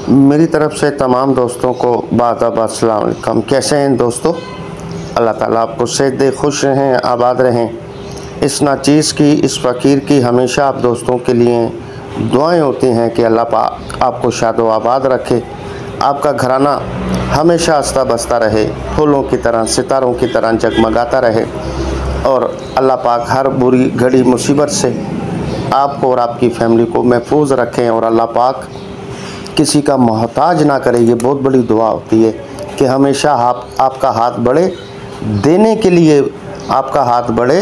मेरी तरफ से तमाम दोस्तों को बादब अस्सलाम वालेकुम। कैसे हैं दोस्तों? अल्लाह ताला आपको सेहत दे, खुश रहें, आबाद रहें। इस नाचीज़ की, इस फ़कीर की हमेशा आप दोस्तों के लिए दुआएं होती हैं कि अल्लाह पाक आपको शादो आबाद रखे, आपका घराना हमेशा आस्ता बस्ता रहे, फूलों की तरह, सितारों की तरह जगमगाता रहे और अल्लाह पाक हर बुरी घड़ी मुसीबत से आपको और आपकी फैमिली को महफूज रखें और अल्लाह पाक किसी का मोहताज ना करे। ये बहुत बड़ी दुआ होती है कि हमेशा आपका हाथ बढ़े, देने के लिए आपका हाथ बढ़े,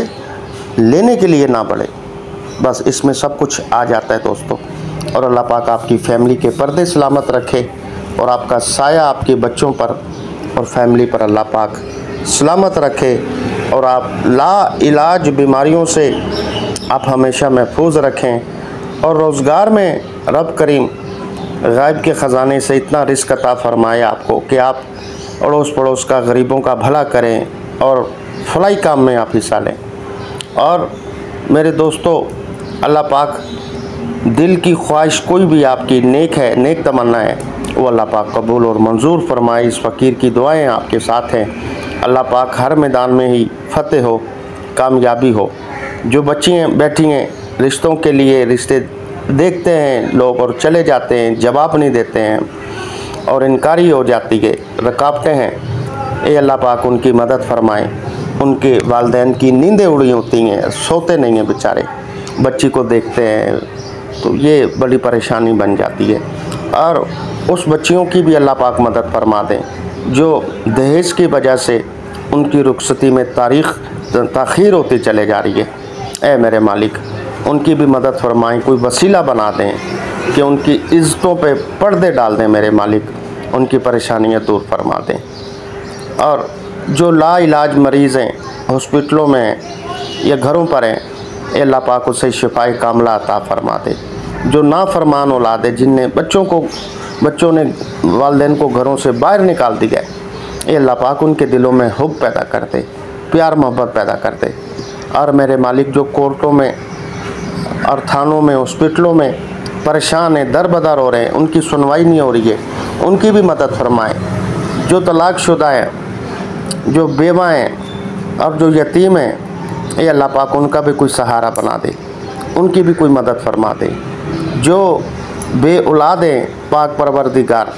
लेने के लिए ना बढ़े। बस इसमें सब कुछ आ जाता है दोस्तों। और अल्लाह पाक आपकी फैमिली के पर्दे सलामत रखे और आपका साया आपके बच्चों पर और फैमिली पर अल्लाह पाक सलामत रखे और आप ला इलाज बीमारियों से आप हमेशा महफूज रखें और रोज़गार में रब करीम गायब के ख़जाने से इतना रिस्क अता फ़रमाए आपको कि आप अड़ोस पड़ोस का, गरीबों का भला करें और फलाई काम में आप हिस्सा लें। और मेरे दोस्तों, अल्लाह पाक दिल की ख्वाहिश कोई भी आपकी नेक है, नेक तमन्ना है, वो अल्लाह पाक कबूल और मंजूर फरमाए। इस फ़कीर की दुआएं आपके साथ हैं। अल्लाह पाक हर मैदान में ही फ़तेह हो, कामयाबी हो। जो बच्चियाँ बैठी हैं रिश्तों के लिए, रिश्ते देखते हैं लोग और चले जाते हैं, जवाब नहीं देते हैं और इनकारी हो जाती है, रुकावटें हैं, ये अल्लाह पाक उनकी मदद फरमाए। उनके वालिदैन की नींदें उड़ी होती हैं, सोते नहीं हैं बेचारे, बच्ची को देखते हैं तो ये बड़ी परेशानी बन जाती है। और उस बच्चियों की भी अल्लाह पाक मदद फरमा दें जो दहेज की वजह से उनकी रुखसती में ताख़ीर होती चले जा रही है। ऐ मेरे मालिक, उनकी भी मदद फरमाएं, कोई वसीला बना दें कि उनकी इज़्ज़तों पे पर्दे डाल दें मेरे मालिक, उनकी परेशानियां दूर फरमा दें। और जो ला इलाज मरीज़ हैं, हॉस्पिटलों में हैं या घरों पर हैं, ये अल्लाह पाक उसे शिफाए कामला अता फरमा दे। जो नाफरमान औलाद है, जिनने बच्चों ने वालिदैन को घरों से बाहर निकाल दिया, ये अल्लाह पाक उनके दिलों में हुब पैदा कर दे, प्यार मोहब्बत पैदा कर दे। और मेरे मालिक जो कोर्टों में और थानों में, हॉस्पिटलों में परेशान हैं, दर बदर हो रहे हैं, उनकी सुनवाई नहीं हो रही है, उनकी भी मदद फरमाएं। जो तलाकशुदा हैं, जो बेवा हैं और जो यतीम हैं, ये अल्लाह पाक उनका भी कोई सहारा बना दे, उनकी भी कोई मदद फरमा दे। जो बे औलाद हैं, पाक परवरदिगार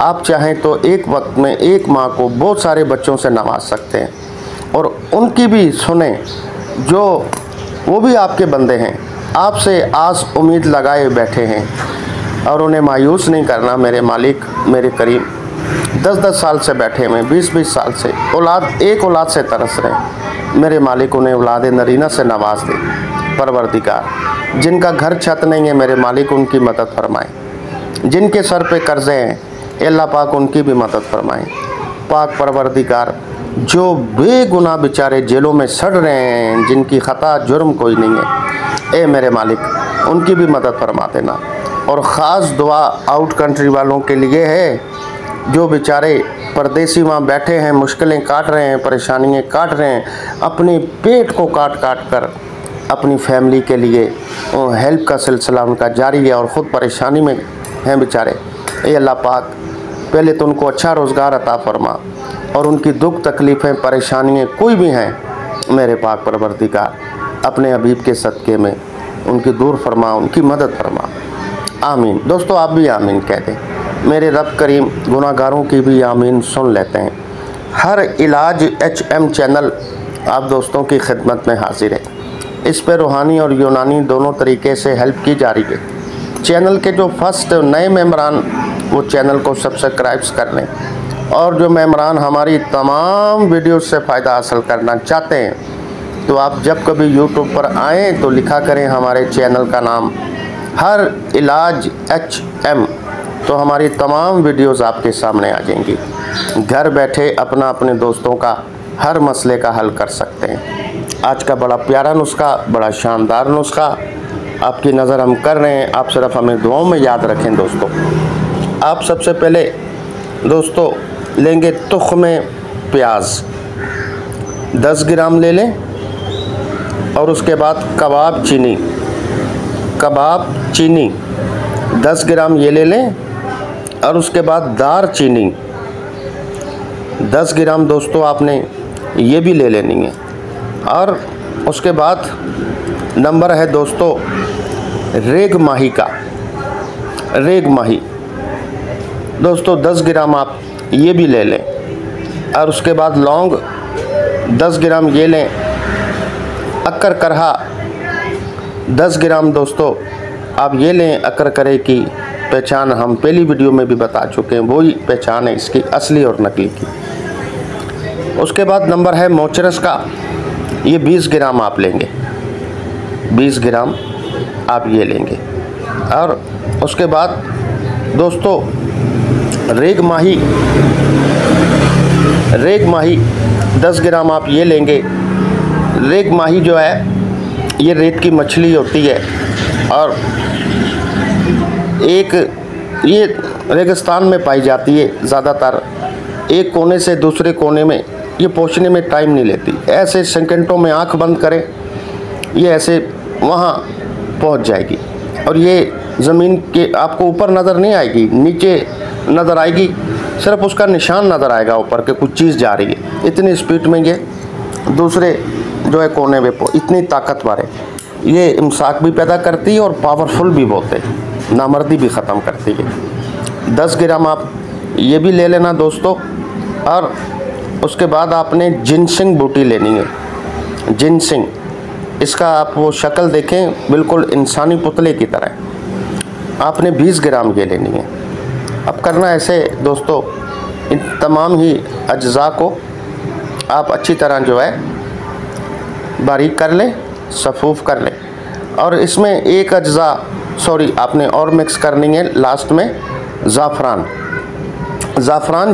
आप चाहें तो एक वक्त में एक माँ को बहुत सारे बच्चों से नवाज सकते हैं और उनकी भी सुने, जो वो भी आपके बंदे हैं, आपसे आस उम्मीद लगाए बैठे हैं और उन्हें मायूस नहीं करना मेरे मालिक, मेरे करीम। 10-10 साल से बैठे हुए, 20-20 साल से एक औलाद से तरस रहे मेरे मालिक, उन्हें औलाद नरीना से नवाज दे परवरदिगार। जिनका घर छत नहीं है मेरे मालिक, उनकी मदद फरमाएं। जिनके सर पे कर्ज़े हैं, अल्लाह पाक उनकी भी मदद फरमाएं। पाक परवरदिगार जो बेगुनाह बेचारे जेलों में सड़ रहे हैं, जिनकी ख़ता जुर्म कोई नहीं है, ए मेरे मालिक, उनकी भी मदद फरमा देना। और ख़ास दुआ आउट कंट्री वालों के लिए है, जो बेचारे परदेसी वहाँ बैठे हैं, मुश्किलें काट रहे हैं, परेशानियाँ काट रहे हैं, अपने पेट को काट कर अपनी फैमिली के लिए हेल्प का सिलसिला उनका जारी है और ख़ुद परेशानी में हैं बेचारे। ए अल्लाह पाक पहले तो उनको अच्छा रोज़गार अता फरमा और उनकी दुख तकलीफ़ें परेशानियाँ कोई भी हैं मेरे पाक परवरदिगार, अपने हबीब के सदक़े में उनकी दूर फरमा, उनकी मदद फरमा। आमीन। दोस्तों, आप भी आमीन कह दें। मेरे रब करीम गुनाहगारों की भी आमीन सुन लेते हैं। हर इलाज HM चैनल आप दोस्तों की खिदमत में हाजिर है। इस पर रूहानी और यूनानी दोनों तरीके से हेल्प की जा रही है। चैनल के जो फर्स्ट नए मेम्बरान वो चैनल को सब्सक्राइब कर लें और जो मेम्बरान हमारी तमाम वीडियो से फ़ायदा हासिल करना चाहते हैं तो आप जब कभी यूट्यूब पर आएँ तो लिखा करें हमारे चैनल का नाम हर इलाज HM, तो हमारी तमाम वीडियोस आपके सामने आ जाएंगी। घर बैठे अपने दोस्तों का हर मसले का हल कर सकते हैं। आज का बड़ा प्यारा नुस्खा, बड़ा शानदार नुस्खा आपकी नज़र हम कर रहे हैं। आप सिर्फ हमें दुआओं में याद रखें दोस्तों। आप सबसे पहले दोस्तों लेंगे तुख्म प्याज 10 ग्राम ले लें और उसके बाद कबाब चीनी 10 ग्राम ये ले लें और उसके बाद दार चीनी 10 ग्राम दोस्तों आपने ये भी ले लेनी है। और उसके बाद नंबर है दोस्तों रेग माही का। रेग माही दोस्तों 10 ग्राम आप ये भी ले लें। और उसके बाद लौंग 10 ग्राम ये लें। अक्कर करहा 10 ग्राम दोस्तों आप ये लें। अक्कर करे की पहचान हम पहली वीडियो में भी बता चुके हैं, वही पहचान है इसकी असली और नकली की। उसके बाद नंबर है मोचरस का, ये 20 ग्राम आप लेंगे। 20 ग्राम आप ये लेंगे। और उसके बाद दोस्तों रेग माही 10 ग्राम आप ये लेंगे। रेग माही जो है ये रेत की मछली होती है और एक ये रेगिस्तान में पाई जाती है ज़्यादातर। एक कोने से दूसरे कोने में ये पहुंचने में टाइम नहीं लेती, ऐसे सेकंडों में आंख बंद करें ये ऐसे वहाँ पहुंच जाएगी। और ये ज़मीन के आपको ऊपर नज़र नहीं आएगी, नीचे नज़र आएगी, सिर्फ उसका निशान नज़र आएगा ऊपर के कुछ चीज़ जा रही है। इतनी स्पीड में ये दूसरे जो है कोने में इतनी ताकतवर है। ये इमसाक भी पैदा करती है और पावरफुल भी बहुत है, नामर्दी भी ख़त्म करती है। 10 ग्राम आप ये भी ले लेना दोस्तों। और उसके बाद आपने जिनसिंग बूटी लेनी है। जिनसिंग, इसका आप वो शक्ल देखें बिल्कुल इंसानी पुतले की तरह। आपने 20 ग्राम ये लेनी है। अब करना ऐसे दोस्तों, इन तमाम ही अज्जा को आप अच्छी तरह जो है बारीक कर लें, सफूफ कर लें। और इसमें एक अज्जा आपने और मिक्स करनी है लास्ट में ज़ाफ़रान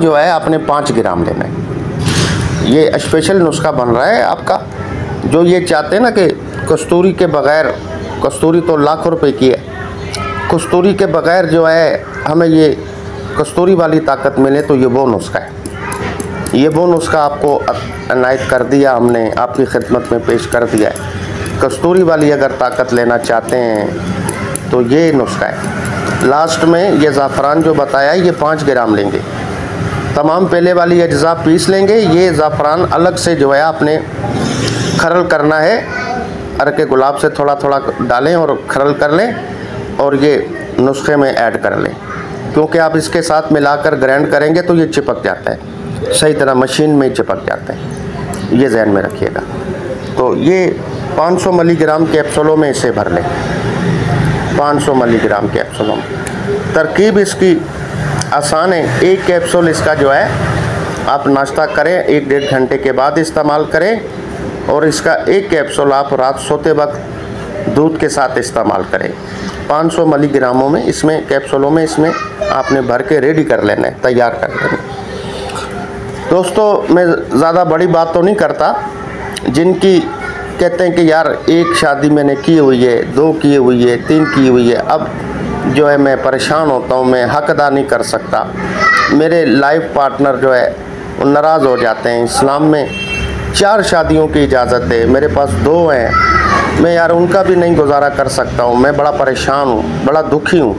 जो है आपने 5 ग्राम लेना है। ये स्पेशल नुस्खा बन रहा है आपका। जो ये चाहते हैं ना कि कस्तूरी के बग़ैर, कस्तूरी तो लाखों रुपए की है, कस्तूरी के बग़ैर जो है हमें ये कस्तूरी वाली ताकत मिले, तो ये वो नुस्खा है। ये वो नुस्खा आपको अनायत कर दिया हमने, आपकी खिदमत में पेश कर दिया है। कस्तूरी वाली अगर ताकत लेना चाहते हैं तो ये नुस्खा है। लास्ट में ये ज़ाफ़रान जो बताया ये 5 ग्राम लेंगे। तमाम पहले वाली अज्जा पीस लेंगे। ये ज़ाफ़रान अलग से जो है आपने खरल करना है, अरके गुलाब से थोड़ा थोड़ा डालें और खरल कर लें और ये नुस्खे में ऐड कर लें, क्योंकि आप इसके साथ मिलाकर ग्राइंड करेंगे तो ये चिपक जाता है, सही तरह मशीन में चिपक जाता है। ये ज़हन में रखिएगा। तो ये 500 मिलीग्राम कैप्सूलों में इसे भर लें। 500 मिलीग्राम कैप्सूलों में। तरकीब इसकी आसान है। एक कैप्सूल इसका जो है आप नाश्ता करें 1-1.5 घंटे के बाद इस्तेमाल करें, और इसका एक कैप्सूल आप रात सोते वक्त दूध के साथ इस्तेमाल करें। 500 मिलीग्रामों में इसमें कैप्सूलों में इसमें आपने भर के रेडी कर लेना है, तैयार कर लेना है। दोस्तों मैं ज़्यादा बड़ी बात तो नहीं करता। जिनकी कहते हैं कि यार एक शादी मैंने की हुई है, 2 की हुई है, 3 की हुई है, अब जो है मैं परेशान होता हूँ, मैं हक अदा नहीं कर सकता, मेरे लाइफ पार्टनर जो है वो नाराज़ हो जाते हैं। इस्लाम में 4 शादियों की इजाज़त है, मेरे पास 2 हैं, मैं यार उनका भी नहीं गुजारा कर सकता हूँ, मैं बड़ा परेशान हूँ, बड़ा दुखी हूँ।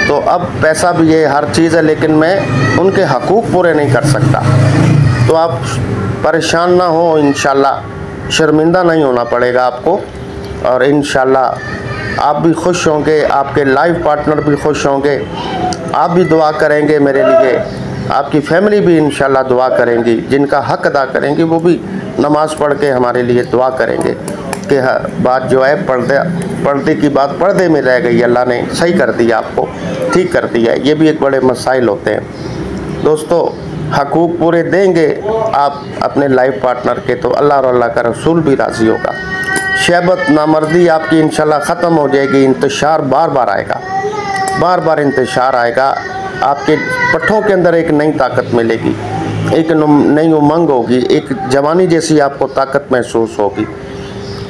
तो अब पैसा भी है, हर चीज़ है, लेकिन मैं उनके हकूक़ पूरे नहीं कर सकता। तो आप परेशान ना हो, इंशाल्लाह शर्मिंदा नहीं होना पड़ेगा आपको, और इंशाल्लाह आप भी खुश होंगे, आपके लाइफ पार्टनर भी खुश होंगे, आप भी दुआ करेंगे मेरे लिए, आपकी फैमिली भी इंशाल्लाह दुआ करेंगी। जिनका हक अदा करेंगे वो भी नमाज़ पढ़ के हमारे लिए दुआ करेंगे कि बात जो है पर्दे की बात पर्दे में रह गई, अल्लाह ने सही कर दिया, आपको ठीक कर दिया। ये भी एक बड़े मसाइल होते हैं दोस्तों। हकूक़ पूरे देंगे आप अपने लाइफ पार्टनर के, तो अल्लाह और अल्लाह का रसूल भी राज़ी होगा। शहबत नामर्दी आपकी इंशाल्लाह ख़त्म हो जाएगी। इंतशार बार बार आएगा, बार बार इंतशार आएगा। आपके पट्ठों के अंदर एक नई ताकत मिलेगी, एक नई उमंग होगी, एक जवानी जैसी आपको ताकत महसूस होगी।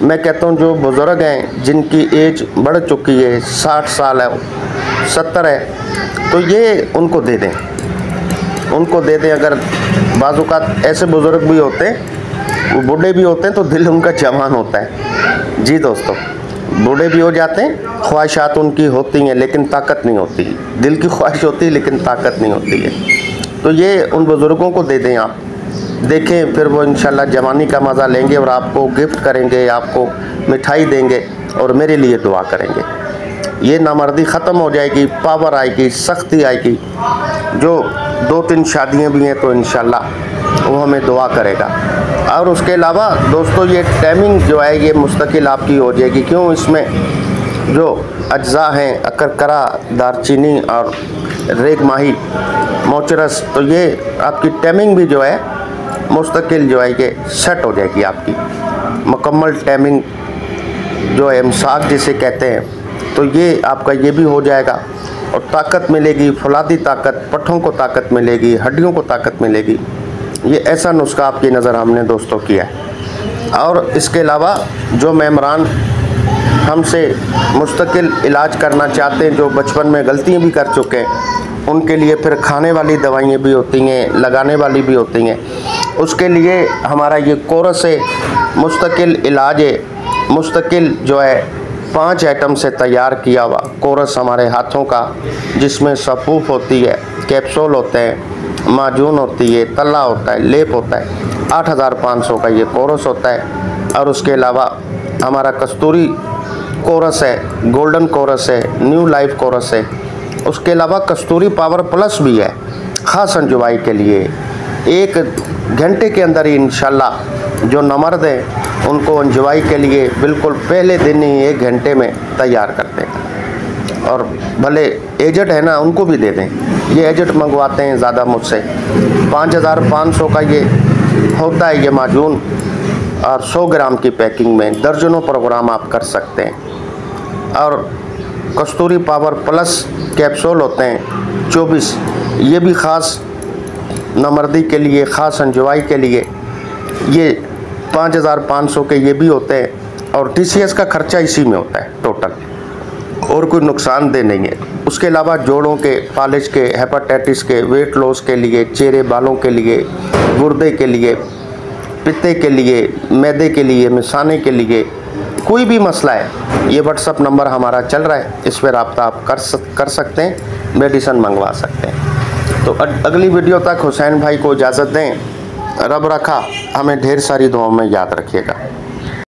मैं कहता हूँ जो बुज़ुर्ग हैं जिनकी एज बढ़ चुकी है, 60 साल है, 70 है, तो ये उनको दे दें, उनको दे दें। अगर बाज़-औक़ात ऐसे बुज़ुर्ग भी होते हैं, वो बूढ़े भी होते हैं, तो दिल उनका जवान होता है। जी दोस्तों, बूढ़े भी हो जाते हैं, ख्वाहिशात उनकी होती हैं लेकिन ताकत नहीं होती, दिल की ख्वाहिश होती है लेकिन ताकत नहीं होती है। तो ये उन बुज़ुर्गों को दे दें आप, देखें, फिर वो इंशाल्लाह जवानी का मज़ा लेंगे और आपको गिफ्ट करेंगे, आपको मिठाई देंगे और मेरे लिए दुआ करेंगे। ये नामर्दी ख़त्म हो जाएगी, पावर आएगी, सख्ती आएगी। जो 2-3 शादियाँ भी हैं तो इंशाल्लाह वो हमें दुआ करेगा। और उसके अलावा दोस्तों ये टाइमिंग जो है ये मुस्तकिल आपकी हो जाएगी। क्यों? इसमें जो अज्जा हैं अकरकरा, दारचीनी और रेग माही, मोचरस, तो ये आपकी टाइमिंग भी जो है मुस्तकिल जो है ये सेट हो जाएगी आपकी मुकम्मल टाइमिंग जो है इमसाक जिसे कहते हैं। तो ये आपका ये भी हो जाएगा और ताकत मिलेगी, फौलादी ताकत, पट्ठों को ताकत मिलेगी, हड्डियों को ताकत मिलेगी। ये ऐसा नुस्खा आपकी नज़र हमने दोस्तों किया है। और इसके अलावा जो मेम्बरान हमसे मुस्तकिल इलाज करना चाहते हैं, जो बचपन में गलतियाँ भी कर चुके हैं, उनके लिए फिर खाने वाली दवाइयाँ भी होती हैं, लगाने वाली भी होती हैं। उसके लिए हमारा ये कोर्स है, मुस्तकिल इलाज है, मुस्तकिल जो है 5 आइटम से तैयार किया हुआ कोर्स हमारे हाथों का, जिसमें सफ़ूफ होती है, कैप्सूल होते हैं, माजून होती है, तला होता है, लेप होता है। 8500 का ये कोर्स होता है। और उसके अलावा हमारा कस्तूरी कोर्स है, गोल्डन कोर्स है, न्यू लाइफ कोर्स है। उसके अलावा कस्तूरी पावर प्लस भी है ख़ास अंजुवाई के लिए। 1 घंटे के अंदर ही इंशाल्लाह जो नमर्द हैं उनको अंजुवाई के लिए बिल्कुल पहले दिन ही 1 घंटे में तैयार कर देगा। और भले एजेड है ना, उनको भी दे दें। ये एजेड मंगवाते हैं ज़्यादा मुझसे। 5500 का ये होता है ये माजून, और 100 ग्राम की पैकिंग में दर्जनों प्रोग्राम आप कर सकते हैं। और कस्तूरी पावर प्लस कैप्सूल होते हैं 24, ये भी ख़ास नमर्दी के लिए, ख़ास अंजुवाई के लिए। ये 5500 के ये भी होते हैं और TCS का खर्चा इसी में होता है टोटल, और कोई नुकसानदेह नहीं है। उसके अलावा जोड़ों के, पालिश के, हेपेटाइटिस के, वेट लॉस के लिए, चेहरे बालों के लिए, गुर्दे के लिए, पित्ते के लिए, मैदे के लिए, मिसाने के लिए, कोई भी मसला है, ये व्हाट्सअप नंबर हमारा चल रहा है, इस पर रब्ता आप कर सकते हैं, मेडिसिन मंगवा सकते हैं। तो अगली वीडियो तक हुसैन भाई को इजाज़त दें। रब रखा हमें ढेर सारी दुआओं में याद रखिएगा।